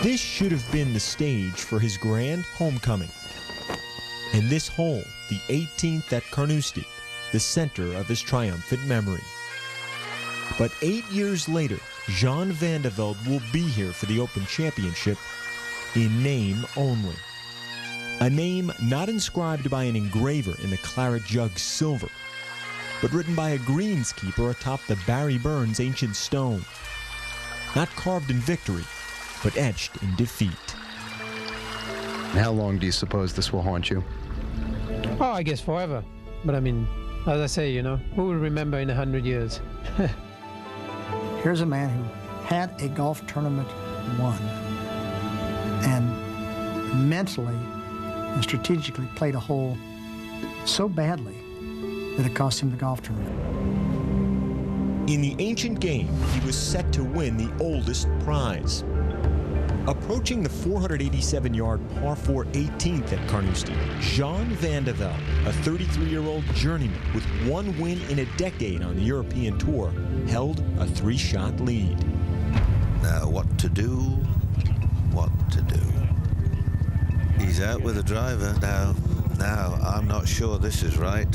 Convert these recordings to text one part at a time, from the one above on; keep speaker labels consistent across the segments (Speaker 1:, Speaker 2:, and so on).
Speaker 1: This should have been the stage for his grand homecoming. And this hole, the 18th at Carnoustie, the center of his triumphant memory. But 8 years later, Jean Van de Velde will be here for the Open Championship in name only. A name not inscribed by an engraver in the claret jug silver, but written by a greenskeeper atop the Barry Burns ancient stone. Not carved in victory, but etched in defeat.
Speaker 2: How long do you suppose this will haunt you?
Speaker 3: Oh, I guess forever. But I mean, as I say, you know, who will remember in 100 years?
Speaker 4: Here's a man who had a golf tournament won and mentally and strategically played a hole so badly that it cost him the golf tournament.
Speaker 1: In the ancient game, he was set to win the oldest prize. Approaching the 487-yard par 4 18th at Carnoustie, Jean Van de Velde, a 33-year-old journeyman with one win in a decade on the European Tour, held a 3-shot lead.
Speaker 5: Now what to do, what to do. He's out with a driver. Now, I'm not sure this is right.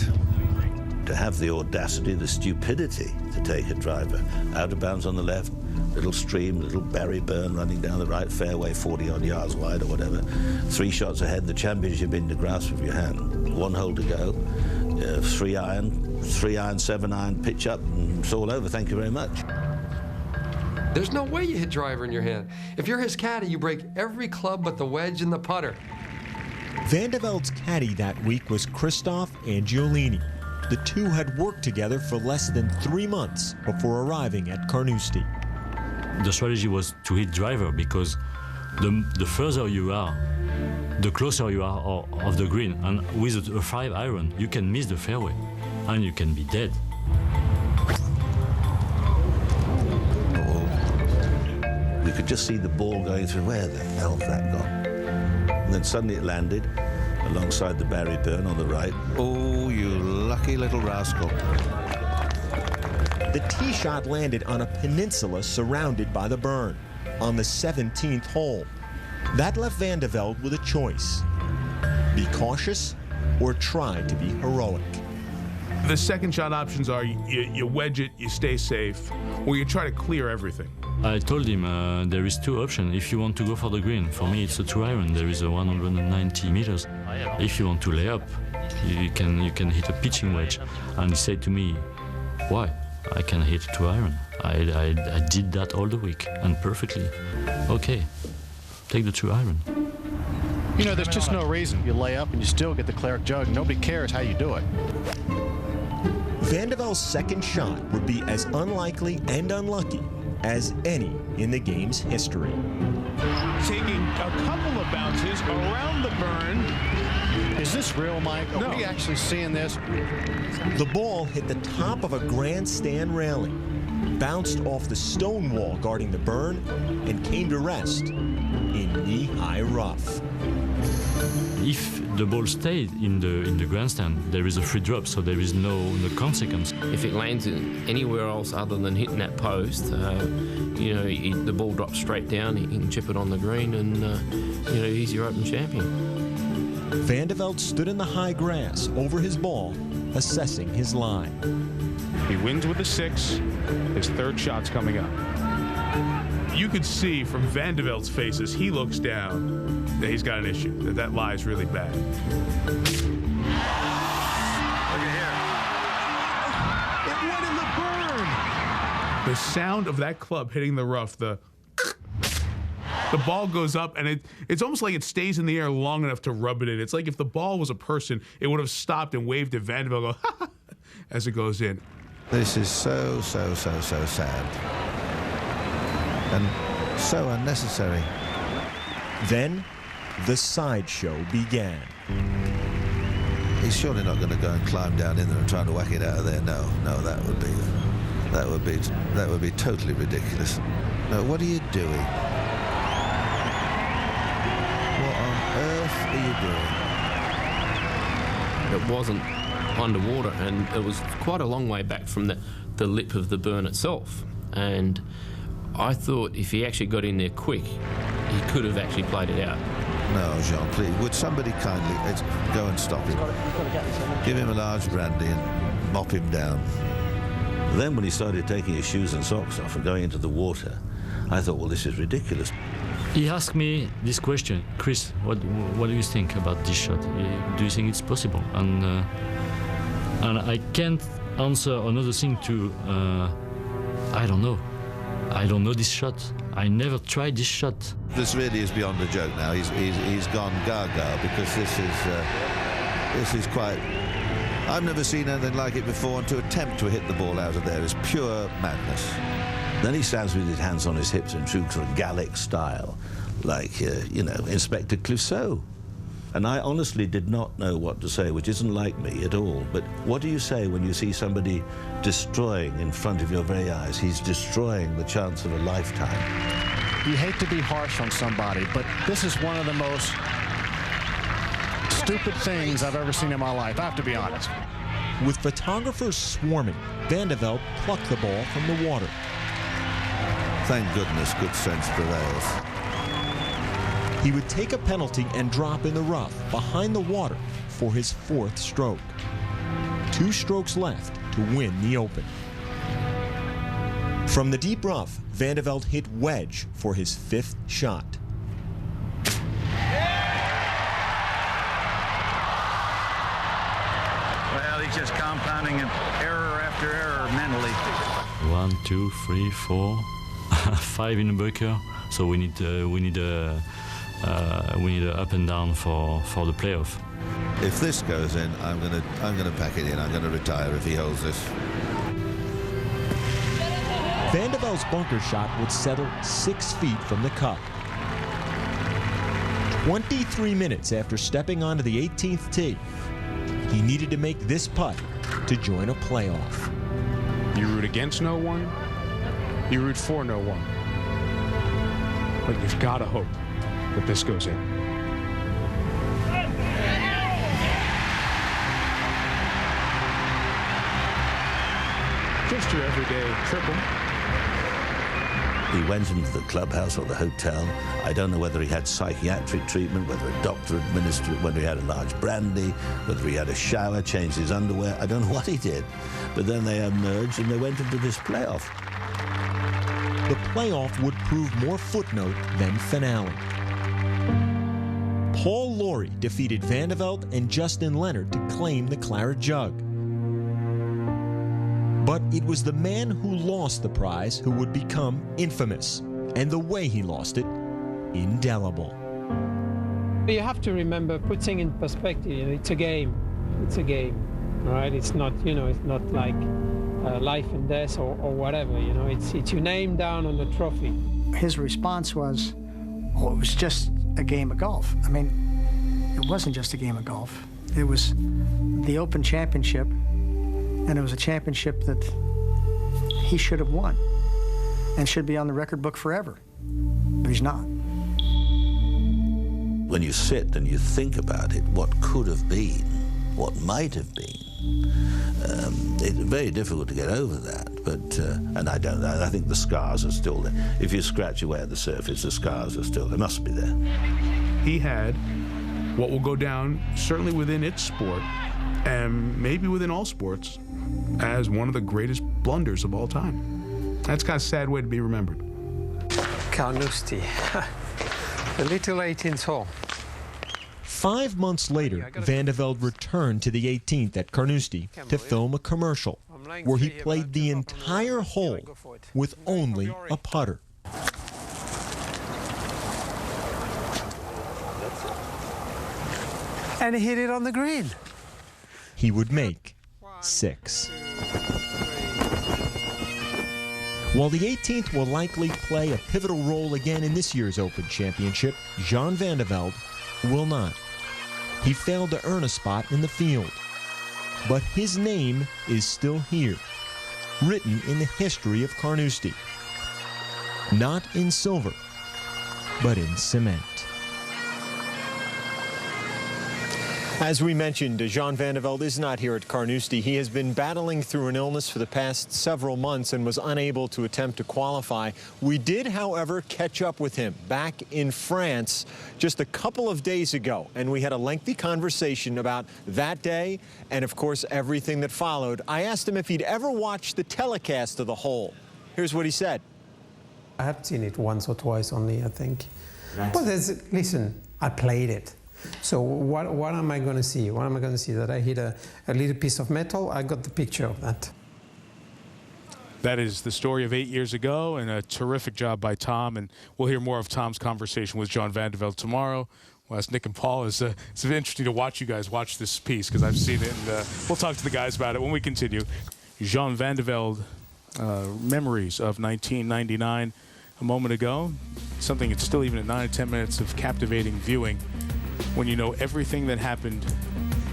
Speaker 5: To have the audacity, the stupidity to take a driver out of bounds on the left, little stream, little Barry Burn running down the right fairway 40-odd yards wide or whatever, 3 shots ahead, the championship in the grasp of your hand. 1 hole to go, 3 iron, 7 iron, pitch up, and it's all over, thank you very much.
Speaker 6: There's no way you hit driver in your hand. If you're his caddy, you break every club but the wedge and the putter.
Speaker 1: Van de Velde's caddy that week was Christophe Angiolini. The two had worked together for less than 3 months before arriving at Carnoustie.
Speaker 7: The strategy was to hit driver because the further you are, the closer you are of the green. And with a 5 iron, you can miss the fairway and you can be dead.
Speaker 5: We could just see the ball going through. Where the hell's that gone? And then suddenly it landed alongside the Barry Burn on the right. Oh, you lucky little rascal.
Speaker 1: The tee shot landed on a peninsula surrounded by the burn on the 17th hole. That left Van de Velde with a choice: be cautious or try to be heroic.
Speaker 8: The second shot options are you wedge it, you stay safe, or you try to clear everything.
Speaker 7: I told him there is 2 options. If you want to go for the green, for me it's a 2 iron. There is a 190 meters. If you want to lay up, you can hit a pitching wedge. And he said to me, why? I can hit 2 iron. I did that all the week and perfectly. Okay, take the 2 iron.
Speaker 2: You know, there's just no reason. You lay up and you still get the claret jug. Nobody cares how you do it.
Speaker 1: Van de Velde's second shot would be as unlikely and unlucky as any in the game's history.
Speaker 8: Taking a couple of bounces around the burn.
Speaker 2: Is this real, Mike? Are we actually seeing this?
Speaker 1: The ball hit the top of a grandstand railing, bounced off the stone wall guarding the burn, and came to rest in knee-high rough.
Speaker 7: If the ball stayed in the grandstand, there is a free drop, so there is no consequence.
Speaker 9: If it lands anywhere else other than hitting that post, you know, the ball drops straight down. He can chip it on the green, and you know, he's your Open champion.
Speaker 1: Van de Velde stood in the high grass over his ball, assessing his line.
Speaker 8: He wins with a 6. His third shot's coming up. You could see from Van de Velde's face as he looks down that he's got an issue, that lie's really bad. Look at here. It went in the burn. The sound of that club hitting the rough, the ball goes up, and it's almost like it stays in the air long enough to rub it in. It's like if the ball was a person, it would have stopped and waved at Van de Velde, go, as it goes in.
Speaker 5: This is so sad. And so unnecessary.
Speaker 1: Then, the sideshow began.
Speaker 5: He's surely not going to go and climb down in there and try to whack it out of there. No, that would be totally ridiculous. No, what are you doing? What on earth are you doing?
Speaker 9: It wasn't underwater, and it was quite a long way back from the lip of the burn itself. And I thought if he actually got in there quick, he could have actually played it out.
Speaker 5: No, Jean, please, would somebody kindly go and stop him? Give him a large brandy and mop him down. Then when he started taking his shoes and socks off and going into the water, I thought, well, this is ridiculous.
Speaker 7: He asked me this question, Chris, what do you think about this shot? Do you think it's possible? And I can't answer another thing to, I don't know. I don't know this shot. I never tried this shot.
Speaker 5: This really is beyond a joke now. He's gone gaga because this is quite... I've never seen anything like it before, and to attempt to hit the ball out of there is pure madness. Then he stands with his hands on his hips in true sort of Gallic style, like, Inspector Clouseau. And I honestly did not know what to say, which isn't like me at all. But what do you say when you see somebody destroying in front of your very eyes? He's destroying the chance of a lifetime.
Speaker 2: You hate to be harsh on somebody, but this is one of the most stupid things I've ever seen in my life, I have to be honest.
Speaker 1: With photographers swarming, Van de Velde plucked the ball from the water.
Speaker 5: Thank goodness good sense prevails.
Speaker 1: He would take a penalty and drop in the rough behind the water for his 4th stroke. 2 strokes left to win the Open. From the deep rough, Van de Velde hit wedge for his 5th shot.
Speaker 10: Well, he's just compounding error after error mentally.
Speaker 7: 1, 2, 3, 4, 5 in the bunker. So we need a up and down for the playoff.
Speaker 5: If this goes in, I'm gonna pack it in. I'm gonna retire if he holds this.
Speaker 1: Van de Velde's bunker shot would settle 6 feet from the cup. 23 minutes after stepping onto the 18th tee, he needed to make this putt to join a playoff.
Speaker 8: You root against no one, you root for no one. But you've got to hope that this goes in. Just your everyday triple.
Speaker 5: He went into the clubhouse or the hotel. I don't know whether he had psychiatric treatment, whether a doctor administered it, whether he had a large brandy, whether he had a shower, changed his underwear. I don't know what he did. But then they emerged and they went into this playoff.
Speaker 1: The playoff would prove more footnote than finale. Paul Lawrie defeated Van de Velde and Justin Leonard to claim the Claret Jug. But it was the man who lost the prize who would become infamous, and the way he lost it, indelible.
Speaker 3: You have to remember, putting in perspective, it's a game. It's a game, right? It's not, it's not like life and death or whatever, It's your name down on the trophy.
Speaker 4: His response was, oh, it was just a game of golf. I mean, it wasn't just a game of golf. It was the Open Championship, and it was a championship that he should have won and should be on the record book forever, but he's not.
Speaker 5: When you sit and you think about it, what could have been, what might have been, it's very difficult to get over that. But and I think the scars are still there. If you scratch away at the surface, the scars are still there. They must be there.
Speaker 8: He had what will go down, certainly within its sport, and maybe within all sports, as one of the greatest blunders of all time. That's kind of a sad way to be remembered.
Speaker 3: Carnoustie, the little 18th hole.
Speaker 1: 5 months later, Van de Velde returned to the 18th at Carnoustie to film a commercial where he played the entire hole with only a putter.
Speaker 3: And he hit it on the green.
Speaker 1: He would make 6. While the 18th will likely play a pivotal role again in this year's Open Championship, Jean Van de Velde will not. He failed to earn a spot in the field. But his name is still here, written in the history of Carnoustie. Not in silver, but in cement. As we mentioned, Jean Van de Velde is not here at Carnoustie. He has been battling through an illness for the past several months and was unable to attempt to qualify. We did, however, catch up with him back in France just a couple of days ago, and we had a lengthy conversation about that day and, of course, everything that followed. I asked him if he'd ever watched the telecast of the hole. Here's what he said.
Speaker 3: I have seen it once or twice only, I think. But listen, I played it. So what am I going to see? What am I going to see? That I hit a little piece of metal? I got the picture of that.
Speaker 8: That is the story of 8 years ago, and a terrific job by Tom. And we'll hear more of Tom's conversation with Jean Van de Velde tomorrow. Well, as Nick and Paul, it's interesting to watch you guys watch this piece because I've seen it, and we'll talk to the guys about it when we continue. Jean Van de Velde, memories of 1999 a moment ago. Something that's still even at 9 or 10 minutes of captivating viewing when you know everything that happened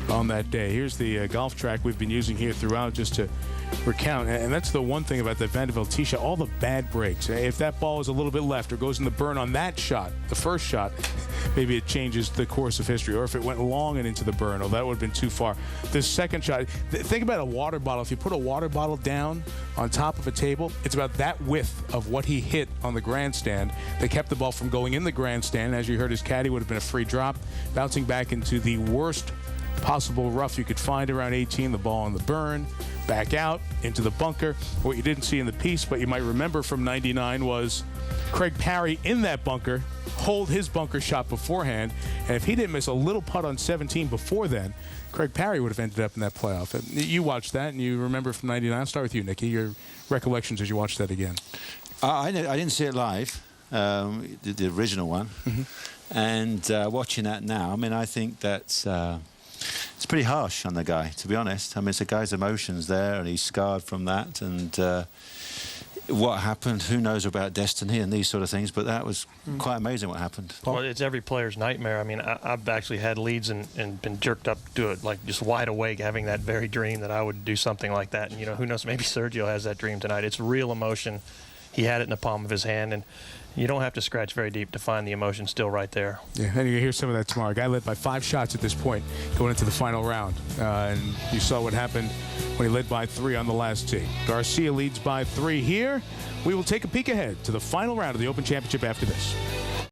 Speaker 8: on that day. Here's the golf track we've been using here throughout just to recount. And that's the one thing about the Van de Velde tee shot, all the bad breaks. If that ball is a little bit left or goes in the burn on that shot, the first shot, maybe it changes the course of history. Or if it went long and into the burn, oh, that would have been too far. The second shot, think about a water bottle. If you put a water bottle down on top of a table, it's about that width of what he hit on the grandstand. They kept the ball from going in the grandstand. As you heard, his caddy would have been a free drop, bouncing back into the worst possible rough you could find around 18, the ball on the burn, back out into the bunker. What you didn't see in the piece, but you might remember from 99, was Craig Parry in that bunker, hold his bunker shot beforehand, and if he didn't miss a little putt on 17 before then, Craig Parry would have ended up in that playoff. You watched that, and you remember from 99. I'll start with you, Nicky, your recollections as you watched that again.
Speaker 5: I didn't see it live, the original one, and watching that now, I mean, I think that's it's pretty harsh on the guy, to be honest. I mean, it's a guy's emotions there, and he's scarred from that. And what happened, who knows about destiny and these sort of things, but that was quite amazing what happened.
Speaker 11: Well, it's every player's nightmare. I mean, I've actually had leads and been jerked up to it, like just wide awake, having that very dream that I would do something like that. And, you know, who knows, maybe Sergio has that dream tonight. It's real emotion. He had it in the palm of his hand, and you don't have to scratch very deep to find the emotion still right there. Yeah,
Speaker 8: and you hear some of that tomorrow. A guy led by 5 shots at this point going into the final round. And you saw what happened when he led by 3 on the last tee. Garcia leads by 3 here. We will take a peek ahead to the final round of the Open Championship after this.